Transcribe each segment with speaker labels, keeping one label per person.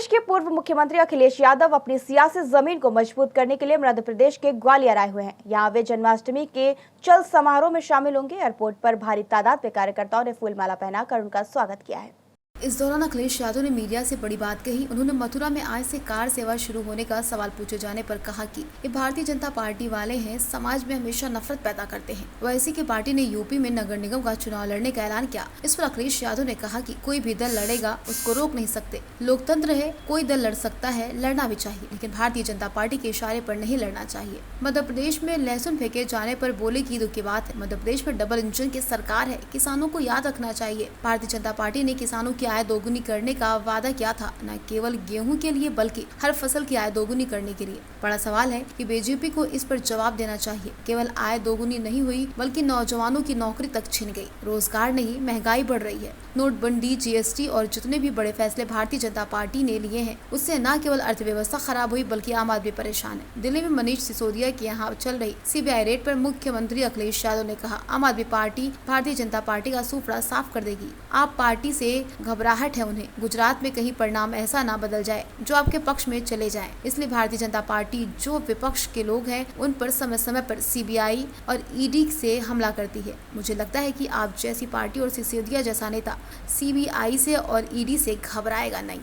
Speaker 1: प्रदेश के पूर्व मुख्यमंत्री अखिलेश यादव अपनी सियासी जमीन को मजबूत करने के लिए मध्य प्रदेश के ग्वालियर आए हुए हैं। यहां वे जन्माष्टमी के चल समारोह में शामिल होंगे। एयरपोर्ट पर भारी तादाद में कार्यकर्ताओं ने फूलमाला पहनाकर उनका स्वागत किया है।
Speaker 2: इस दौरान अखिलेश यादव ने मीडिया से बड़ी बात कही। उन्होंने मथुरा में आज से कार सेवा शुरू होने का सवाल पूछे जाने पर कहा कि ये भारतीय जनता पार्टी वाले हैं, समाज में हमेशा नफरत पैदा करते हैं। वैसे की पार्टी ने यूपी में नगर निगम का चुनाव लड़ने का ऐलान किया। इस पर अखिलेश यादव ने कहा कि कोई भी दल लड़ेगा, उसको रोक नहीं सकते। लोकतंत्र है, कोई दल लड़ सकता है, लड़ना भी चाहिए, लेकिन भारतीय जनता पार्टी के इशारे पर नहीं लड़ना चाहिए। मध्य प्रदेश में लहसुन फेंके जाने पर बोले की दुख की बात है। मध्य प्रदेश में डबल इंजन की सरकार है, किसानों को याद रखना चाहिए। भारतीय जनता पार्टी ने किसानों की आय दोगुनी करने का वादा किया था, न केवल गेहूं के लिए बल्कि हर फसल की आय दोगुनी करने के लिए। बड़ा सवाल है कि बीजेपी को इस पर जवाब देना चाहिए। केवल आय दोगुनी नहीं हुई बल्कि नौजवानों की नौकरी तक छिन गई, रोजगार नहीं, महंगाई बढ़ रही है। नोटबंदी, जीएसटी और जितने भी बड़े फैसले भारतीय जनता पार्टी ने लिए हैं, उससे न केवल अर्थव्यवस्था खराब हुई बल्कि आम आदमी परेशान है। दिल्ली में मनीष सिसोदिया के यहाँ चल रही सीबीआई रेड पर मुख्यमंत्री अखिलेश यादव ने कहा, आम आदमी पार्टी भारतीय जनता पार्टी का सूफड़ा साफ कर देगी। आप पार्टी से घबराहट है उन्हें, गुजरात में कहीं परिणाम ऐसा ना बदल जाए जो आपके पक्ष में चले जाए। इसलिए भारतीय जनता पार्टी जो विपक्ष के लोग हैं उन पर समय समय पर सीबीआई और ईडी से हमला करती है। मुझे लगता है कि आप जैसी पार्टी और सिसोदिया जैसा नेता सीबीआई से और ईडी से घबराएगा नहीं।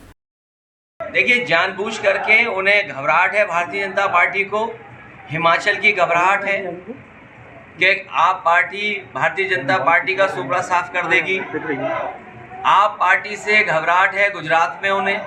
Speaker 3: देखिए, जानबूझ करके उन्हें घबराहट है भारतीय जनता पार्टी को, हिमाचल की घबराहट है कि आप पार्टी भारतीय जनता पार्टी का सूपड़ा साफ कर देगी। आप पार्टी से घबराहट है गुजरात में उन्हें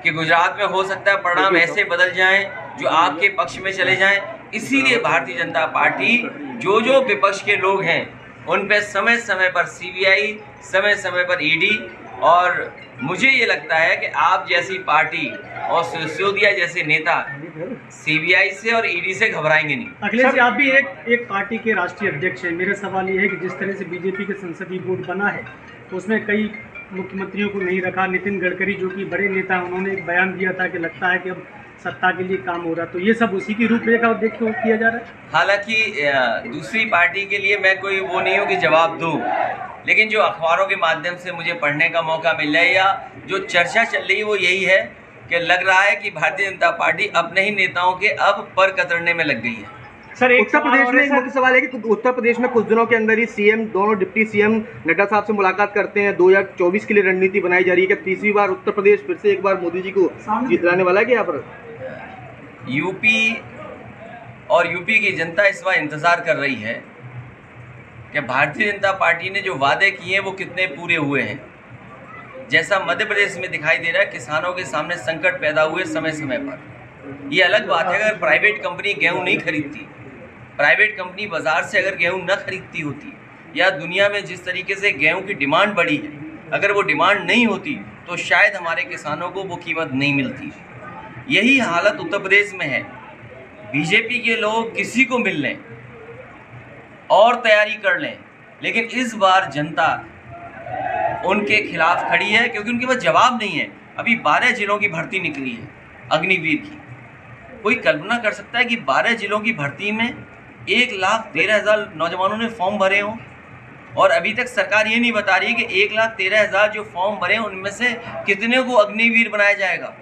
Speaker 3: कि गुजरात में हो सकता है परिणाम ऐसे बदल जाएं जो आपके पक्ष में चले जाएं। इसीलिए भारतीय जनता पार्टी जो विपक्ष के लोग हैं उन पे समय समय पर सीबीआई, समय समय पर ईडी, और मुझे ये लगता है कि आप जैसी पार्टी और सिसोदिया जैसे नेता सीबीआई से और ईडी से घबराएंगे नहीं।
Speaker 4: अखिलेश जी, आप भी एक पार्टी के राष्ट्रीय अध्यक्ष हैं। मेरा सवाल ये है कि जिस तरह से बीजेपी के संसदीय बोर्ड बना है तो उसमें कई मुख्यमंत्रियों को नहीं रखा। नितिन गडकरी जो कि बड़े नेता, उन्होंने एक बयान दिया था कि लगता है कि अब सत्ता के लिए काम हो रहा, तो ये सब उसी की रूपरेखा देख के किया जा रहा है।
Speaker 3: हालांकि दूसरी पार्टी के लिए मैं कोई वो नहीं हूँ कि जवाब दूँ, लेकिन जो अखबारों के माध्यम से मुझे पढ़ने का मौका मिल रहा है या जो चर्चा चल रही है वो यही है कि लग रहा है कि भारतीय जनता पार्टी अपने ही नेताओं के अब पर कतरने में लग गई है।
Speaker 5: सर, उत्तर प्रदेश में एक मुख्य सवाल है कि उत्तर प्रदेश में कुछ दिनों के अंदर ही सीएम, दोनों डिप्टी सीएम नड्डा साहब से मुलाकात करते हैं। 2024 के लिए रणनीति बनाई जा रही है कि तीसरी बार उत्तर प्रदेश फिर से एक बार मोदी जी को जिताने वाला है कि यहाँ पर
Speaker 3: यूपी और यूपी की जनता इस बार इंतज़ार कर रही है कि भारतीय जनता पार्टी ने जो वादे किए हैं वो कितने पूरे हुए हैं। जैसा मध्य प्रदेश में दिखाई दे रहा है, किसानों के सामने संकट पैदा हुए समय समय पर। ये अलग बात है अगर प्राइवेट कंपनी गेहूं नहीं खरीदती, प्राइवेट कंपनी बाज़ार से अगर गेहूं न खरीदती होती, या दुनिया में जिस तरीके से गेहूं की डिमांड बढ़ी है, अगर वो डिमांड नहीं होती तो शायद हमारे किसानों को वो कीमत नहीं मिलती। यही हालत उत्तर प्रदेश में है। बीजेपी के लोग किसी को मिल लें और तैयारी कर लें, लेकिन इस बार जनता उनके खिलाफ खड़ी है क्योंकि उनके पास जवाब नहीं है। अभी 12 जिलों की भर्ती निकली है अग्निवीर की। कोई कल्पना कर सकता है कि 12 जिलों की भर्ती में 1,13,000 नौजवानों ने फॉर्म भरे हों, और अभी तक सरकार ये नहीं बता रही है कि 1,13,000 जो फॉर्म भरे हैं उनमें से कितने को अग्निवीर बनाया जाएगा।